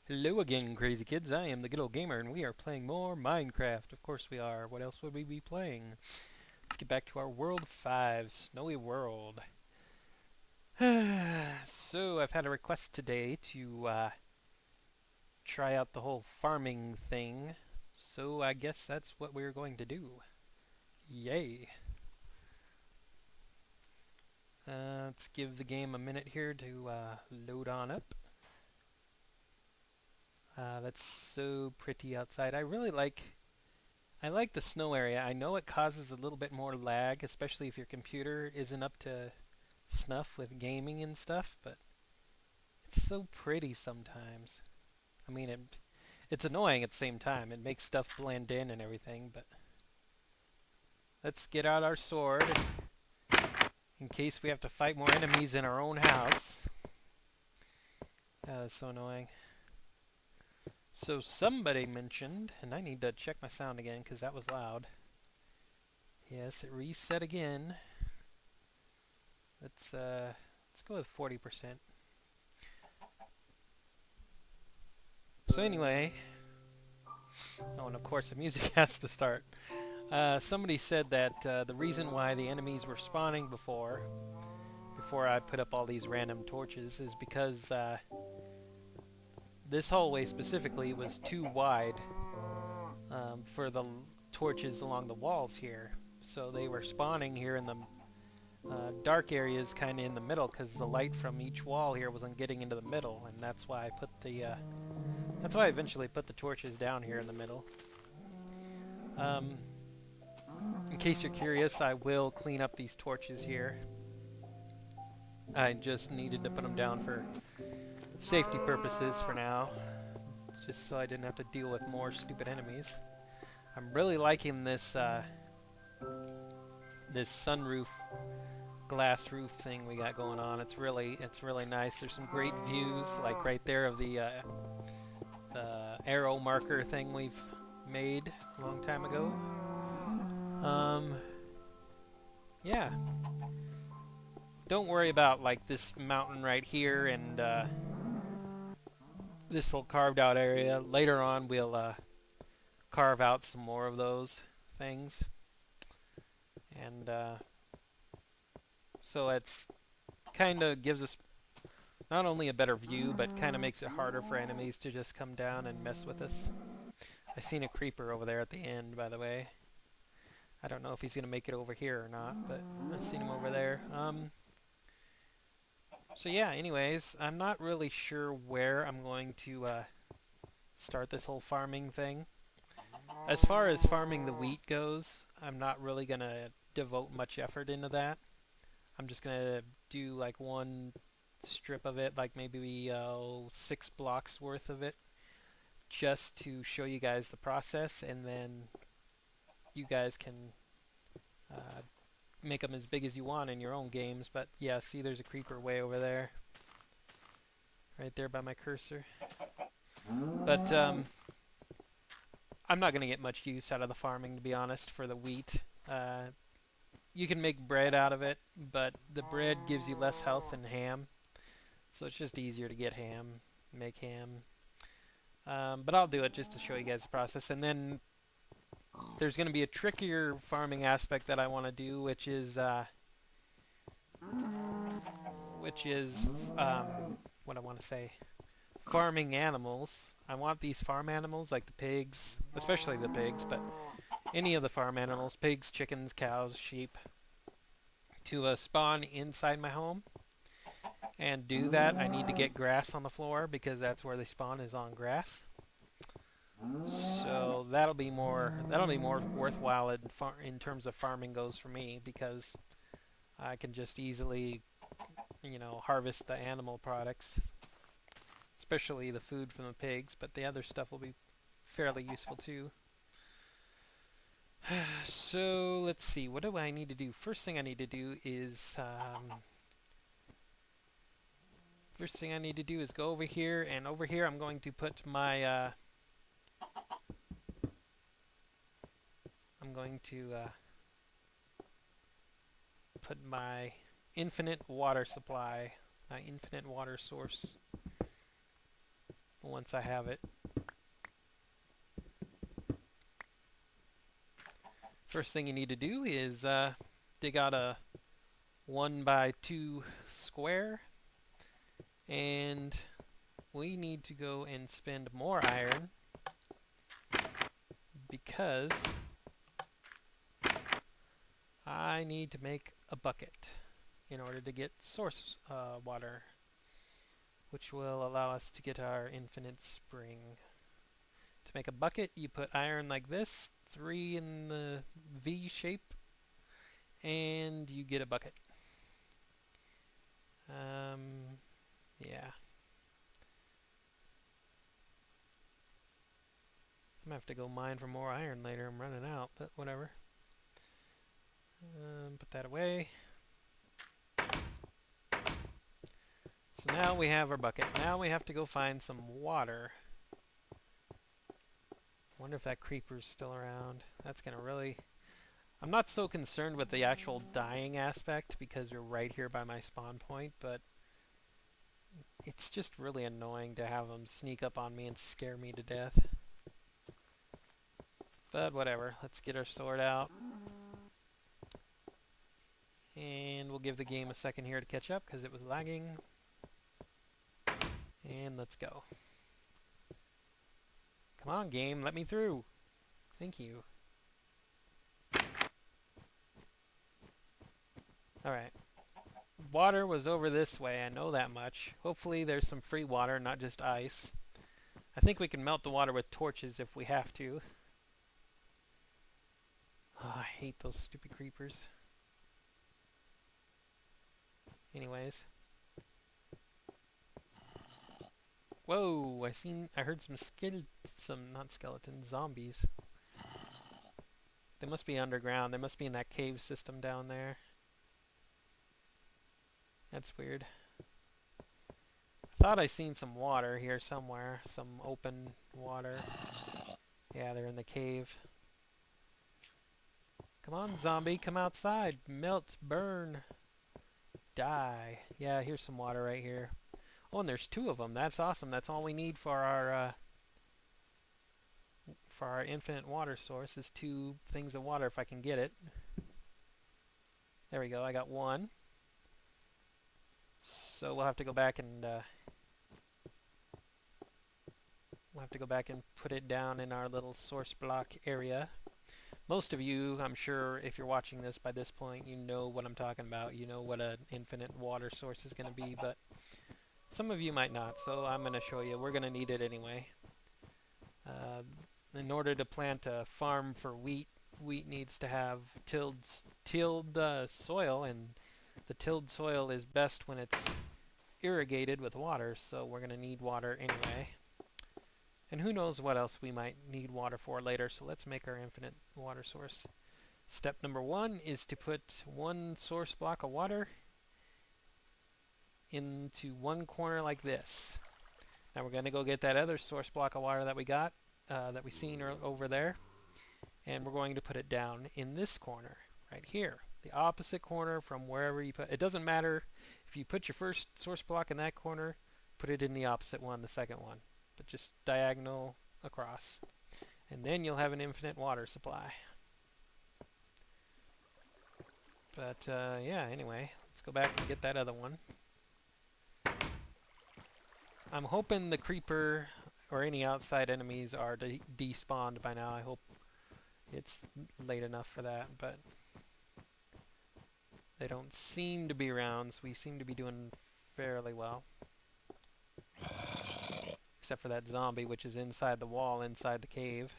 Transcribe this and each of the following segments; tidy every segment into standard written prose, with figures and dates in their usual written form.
Hello again, crazy kids. I am the good old gamer, and we are playing more Minecraft. Of course we are. What else would we be playing? Let's get back to our World 5, Snowy World. So, I've had a request today to try out the whole farming thing. So, I guess that's what we're going to do. Yay. Let's give the game a minute here to load on up. That's so pretty outside. I like the snow area. I know it causes a little bit more lag, especially if your computer isn't up to snuff with gaming and stuff, but it's so pretty sometimes. I mean, it's annoying at the same time. It makes stuff blend in and everything, but let's get out our sword in case we have to fight more enemies in our own house. That's so annoying. So somebody mentioned, and I need to check my sound again because that was loud. Yes, it reset again. Let's go with 40%. So anyway, oh, and of course the music has to start. Somebody said that the reason why the enemies were spawning before I put up all these random torches, is because this hallway specifically was too wide for the torches along the walls here. So they were spawning here in the dark areas, kind of in the middle, because the light from each wall here wasn't getting into the middle, and that's why I eventually put the torches down here in the middle. Um, in case you're curious, I will clean up these torches here. I just needed to put them down for safety purposes for now, just so I didn't have to deal with more stupid enemies. I'm really liking this sunroof, glass roof thing we got going on. It's really nice. There's some great views, like right there of the arrow marker thing we've made a long time ago. Um, yeah. Don't worry about like this mountain right here and this little carved out area. Later on we'll carve out some more of those things. And so it's kind of gives us not only a better view, but kind of makes it harder for enemies to just come down and mess with us. I seen a creeper over there at the end, by the way. I don't know if he's going to make it over here or not, but I seen him over there. So yeah, anyways, I'm not really sure where I'm going to start this whole farming thing. As far as farming the wheat goes, I'm not really going to devote much effort into that. I'm just going to do like one strip of it, like maybe 6 blocks worth of it, just to show you guys the process, and then you guys can uh, make them as big as you want in your own games. But yeah, see, there's a creeper way over there, right there by my cursor. But I'm not going to get much use out of the farming, to be honest, for the wheat. You can make bread out of it, but the bread gives you less health than ham, so it's just easier to get ham, make ham. But I'll do it just to show you guys the process. And then there's going to be a trickier farming aspect that I want to do, which is what I want to say, farming animals. I want these farm animals, like the pigs, especially the pigs, but any of the farm animals, pigs, chickens, cows, sheep, to spawn inside my home. And do that, I need to get grass on the floor because that's where they spawn, is on grass. So that'll be more worthwhile in terms of farming goes for me, because I can just easily, harvest the animal products, especially the food from the pigs, but the other stuff will be fairly useful too. So let's see, what do I need to do? First thing I need to do is go over here, and over here I'm going to put my infinite water supply, my infinite water source. once I have it. First thing you need to do is dig out a 1x2 square, and we need to go and spend more iron because I need to make a bucket in order to get source water, which will allow us to get our infinite spring. To make a bucket, you put iron like this, 3 in the V shape, and you get a bucket. Yeah. I'm gonna have to go mine for more iron later. I'm running out, but whatever. Put that away. So now we have our bucket. Now we have to go find some water. Wonder if that creeper's still around. That's gonna really... I'm not so concerned with the actual dying aspect because you're right here by my spawn point, but it's just really annoying to have them sneak up on me and scare me to death. But whatever, let's get our sword out. And we'll give the game a second here to catch up because it was lagging. And let's go. Come on, game, let me through. Thank you. Alright. Water was over this way, I know that much. Hopefully there's some free water, not just ice. I think we can melt the water with torches if we have to. Oh, I hate those stupid creepers. Anyways. Whoa, I heard not skeletons, zombies. They must be underground. They must be in that cave system down there. That's weird. I thought I seen some water here somewhere. Some open water. Yeah, they're in the cave. Come on, zombie, come outside. Melt, burn, die. Yeah, here's some water right here. Oh, and there's 2 of them. That's awesome. That's all we need for our infinite water source is 2 things of water if I can get it. There we go. I got 1. So we'll have to go back and put it down in our little source block area. Most of you, I'm sure, if you're watching this by this point, you know what I'm talking about. You know what an infinite water source is going to be, but some of you might not, so I'm going to show you. We're going to need it anyway. In order to plant a farm for wheat, wheat needs to have tilled soil, and the tilled soil is best when it's irrigated with water, so we're going to need water anyway. And who knows what else we might need water for later, so let's make our infinite water source. Step number 1 is to put 1 source block of water into one corner like this. Now we're going to go get that other source block of water that we got, that we seen over there, and we're going to put it down in this corner, right here. The opposite corner from wherever you put it. Doesn't matter if you put your first source block in that corner, put it in the opposite one, the second one. But just diagonal across. And then you'll have an infinite water supply. But yeah, anyway, let's go back and get that other one. I'm hoping the creeper or any outside enemies are despawned by now. I hope it's late enough for that, but they don't seem to be around, so we seem to be doing fairly well. Except for that zombie, which is inside the wall, inside the cave.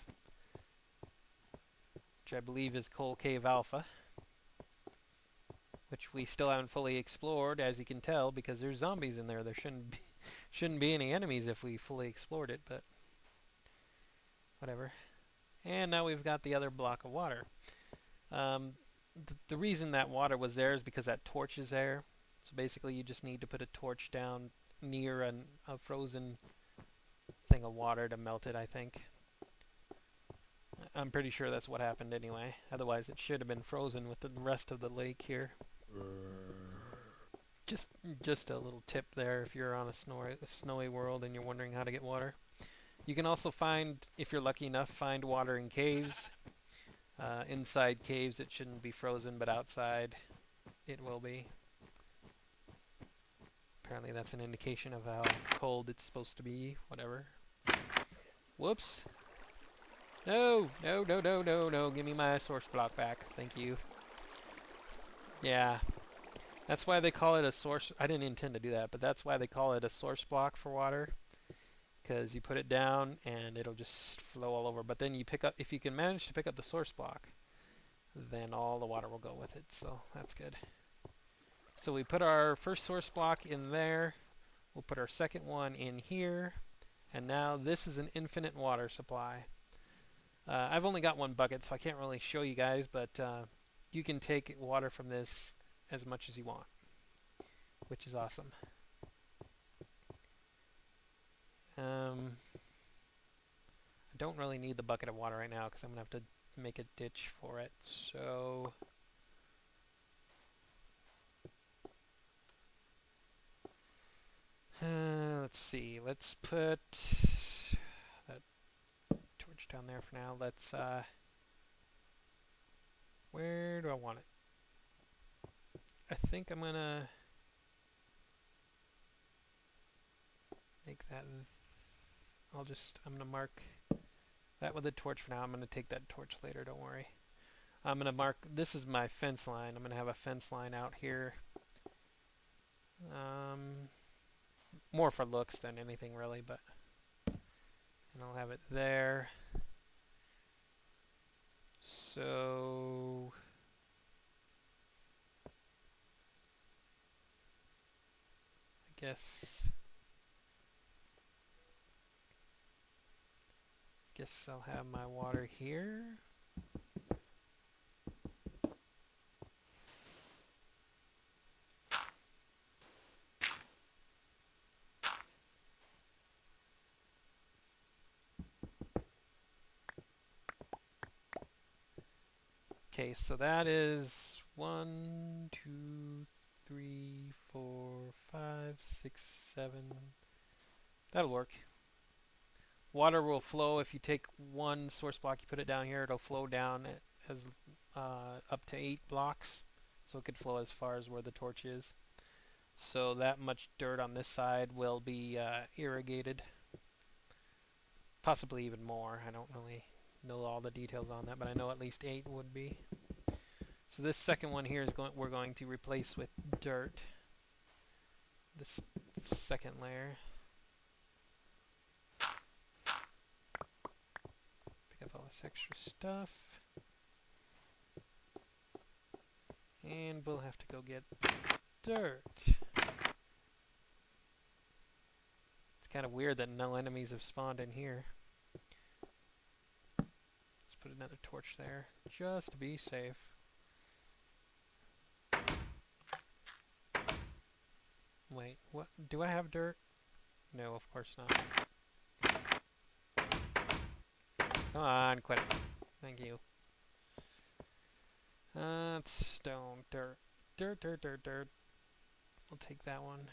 Which I believe is Coal Cave Alpha. Which we still haven't fully explored, as you can tell, because there's zombies in there. There shouldn't be any enemies if we fully explored it, but whatever. And now we've got the other block of water. The reason that water was there is because that torch is there. So basically you just need to put a torch down near a frozen thing of water to melt it, I think. I'm pretty sure that's what happened anyway. Otherwise it should have been frozen with the rest of the lake here. Just just a little tip there if you're on a snowy world and you're wondering how to get water. You can also find, if you're lucky enough, find water in caves. Inside caves it shouldn't be frozen, but outside it will be. Apparently that's an indication of how cold it's supposed to be, whatever. Whoops. No, no, no, no, no, no. Give me my source block back. Thank you. Yeah. That's why they call it a source. I didn't intend to do that, but that's why they call it a source block for water. Because you put it down and it'll just flow all over. But then you pick up, if you can manage to pick up the source block, then all the water will go with it. So that's good. So we put our first source block in there. We'll put our second one in here. And now this is an infinite water supply. I've only got one bucket, so I can't really show you guys, but you can take water from this as much as you want, which is awesome. I don't really need the bucket of water right now because I'm going to have to make a ditch for it, so... let's see, let's put that torch down there for now. Let's, where do I want it? I think I'm gonna make that, I'm gonna mark that with a torch for now. I'm gonna take that torch later, don't worry. I'm gonna mark, this is my fence line. I'm gonna have a fence line out here. More for looks than anything really, but, and I'll have it there. So, I guess I'll have my water here. Okay, so that is 1, 2, 3, 4, 5, 6, 7. That'll work. Water will flow if you take one source block, you put it down here, it'll flow down as up to 8 blocks. So it could flow as far as where the torch is. So that much dirt on this side will be irrigated. Possibly even more. I don't really know all the details on that, but I know at least 8 would be. So this second one here is we're going to replace with dirt. This second layer. Pick up all this extra stuff. And we'll have to go get dirt. It's kind of weird that no enemies have spawned in here. Let's put another torch there, just to be safe. Wait, what? Do I have dirt? No, of course not. Come on, quit it. Thank you. Stone, dirt. Dirt, dirt, dirt, dirt. We'll take that one.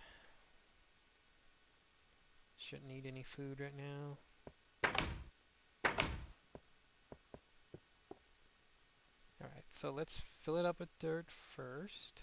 Shouldn't need any food right now. Alright, so let's fill it up with dirt first.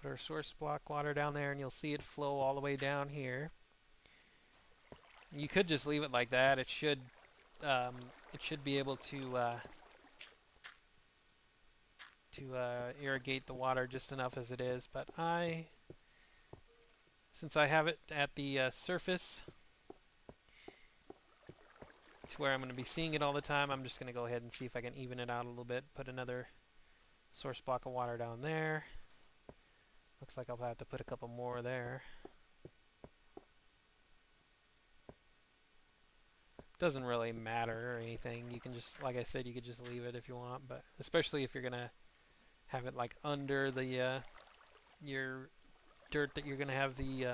Put our source block water down there and you'll see it flow all the way down here. You could just leave it like that. It should be able to irrigate the water just enough as it is, but since I have it at the surface to where I'm going to be seeing it all the time, I'm just going to go ahead and see if I can even it out a little bit. Put another source block of water down there. Looks like I'll have to put a couple more there. Doesn't really matter or anything. You can just, like I said, you could just leave it if you want, but especially if you're going to have it like under the your dirt that you're going to have the